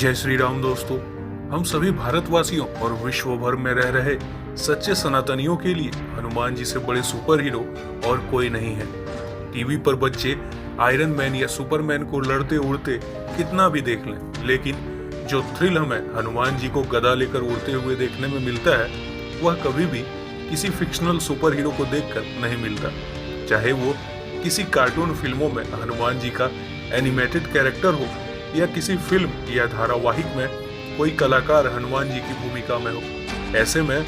जय श्री राम दोस्तों। हम सभी भारतवासियों और विश्व भर में रह रहे सच्चे सनातनियों के लिए हनुमान जी से बड़े सुपर हीरो और कोई नहीं है। टीवी पर बच्चे आयरन मैन या सुपरमैन को लड़ते उड़ते कितना भी देख लें, लेकिन जो थ्रिल हमें हनुमान जी को गदा लेकर उड़ते हुए देखने में मिलता है वह कभी भी किसी फिक्शनल सुपर हीरो को देखकर नहीं मिलता। चाहे वो किसी कार्टून फिल्मों में हनुमान जी का एनिमेटेड कैरेक्टर हो या किसी फिल्म या धारावाहिक में कोई कलाकार हनुमान जी की भूमिका में हो। ऐसे में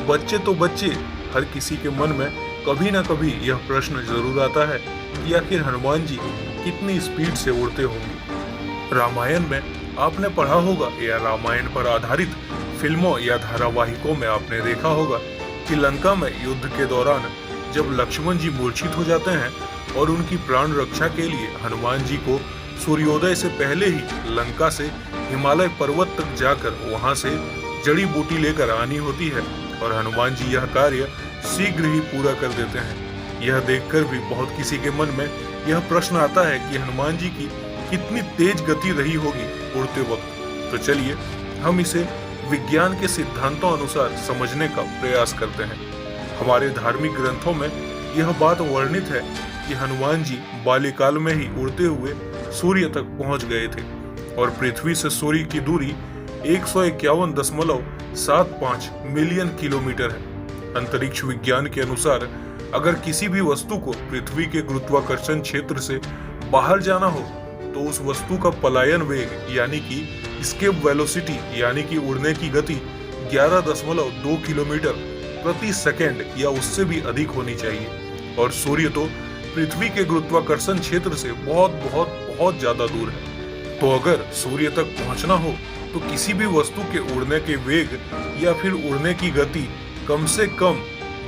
बच्चे तो बच्चे, हर किसी के मन में कभी ना कभी यह प्रश्न जरूर आता है कि आखिर हनुमान जी कितनी स्पीड से उड़ते होंगे। रामायण में आपने पढ़ा होगा या रामायण पर आधारित फिल्मों या धारावाहिकों में आपने देखा होगा कि लंका में युद्ध के दौरान जब लक्ष्मण जी मूर्छित हो जाते हैं और उनकी प्राण रक्षा के लिए हनुमान जी को सूर्योदय से पहले ही लंका से हिमालय पर्वत तक जाकर वहां से जड़ी बूटी लेकर आनी होती है और हनुमान जी यह कार्य शीघ्र ही पूरा कर देते हैं। यह देखकर भी बहुत किसी के मन में यह प्रश्न आता है कि हनुमान जी की कितनी तेज गति रही होगी उड़ते वक्त। तो चलिए हम इसे विज्ञान के सिद्धांतों अनुसार समझने का प्रयास करते हैं। हमारे धार्मिक ग्रंथों में यह बात वर्णित है कि हनुमान जी बाल्यकाल में ही उड़ते हुए सूर्य तक पहुंच गए थे और पृथ्वी से सूर्य की दूरी 151.75 मिलियन किलोमीटर है। अंतरिक्ष विज्ञान के अनुसार अगर किसी भी वस्तु को पृथ्वी के गुरुत्वाकर्षण क्षेत्र से बाहर जाना हो तो उस वस्तु का पलायन वेग यानी कि एस्केप वेलोसिटी यानी कि उड़ने की गति 11.2 किलोमीटर प्रति सेकंड या उससे भी अधिक होनी चाहिए और सूर्य तो पृथ्वी के गुरुत्वाकर्षण क्षेत्र से बहुत बहुत बहुत ज्यादा दूर है। तो अगर सूर्य तक पहुंचना हो तो किसी भी वस्तु के उड़ने के वेग या फिर उड़ने की गति कम से कम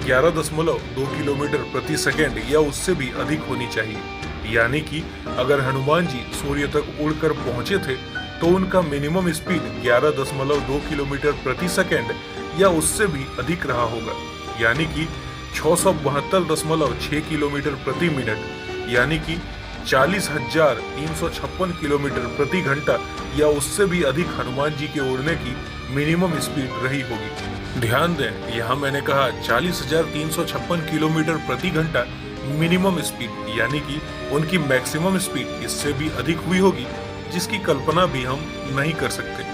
11.2 किलोमीटर प्रति सेकंड या उससे भी अधिक होनी चाहिए। यानी कि अगर हनुमान जी सूर्य तक उड़कर पहुंचे थे तो उनका मिनिमम स्पीड 11.2 किलोमीटर प्रति सेकंड या उससे भी अधिक रहा होगा, यानी कि 672.6 किलोमीटर प्रति मिनट यानी कि 40,356 किलोमीटर प्रति घंटा या उससे भी अधिक हनुमान जी के उड़ने की मिनिमम स्पीड रही होगी। ध्यान दें, यहाँ मैंने कहा 40,356 किलोमीटर प्रति घंटा मिनिमम स्पीड, यानी कि उनकी मैक्सिमम स्पीड इससे भी अधिक हुई होगी जिसकी कल्पना भी हम नहीं कर सकते।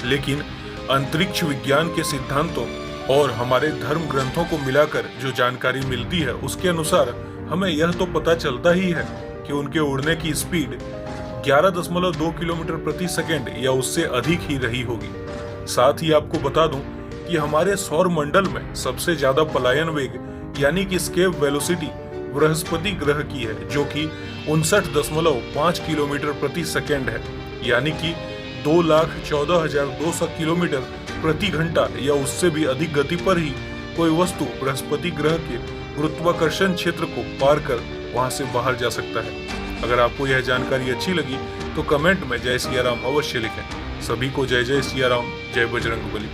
लेकिन अंतरिक्ष विज्ञान के सिद्धांतों और हमारे धर्म ग्रंथों को मिलाकर जो जानकारी मिलती है उसके अनुसार हमें यह तो पता चलता ही है कि उनके उड़ने की स्पीड 11.2 किलोमीटर प्रति सेकंड या उससे अधिक ही रही होगी। साथ ही आपको बता दूं कि हमारे सौर मंडल में सबसे ज्यादा पलायन वेग यानी कि एस्केप वेलोसिटी बृहस्पति ग्रह की है जो कि 59.5 किलोमीटर प्रति सेकंड है, यानी कि 2,14,200 किलोमीटर प्रति घंटा या उससे भी अधिक गति पर ही कोई वस्तु बृहस्पति ग्रह के गुरुत्वाकर्षण क्षेत्र को पार कर वहां से बाहर जा सकता है। अगर आपको यह जानकारी अच्छी लगी तो कमेंट में जय सिया राम अवश्य लिखें। सभी को जय जय सिया राम, जय बजरंगबली।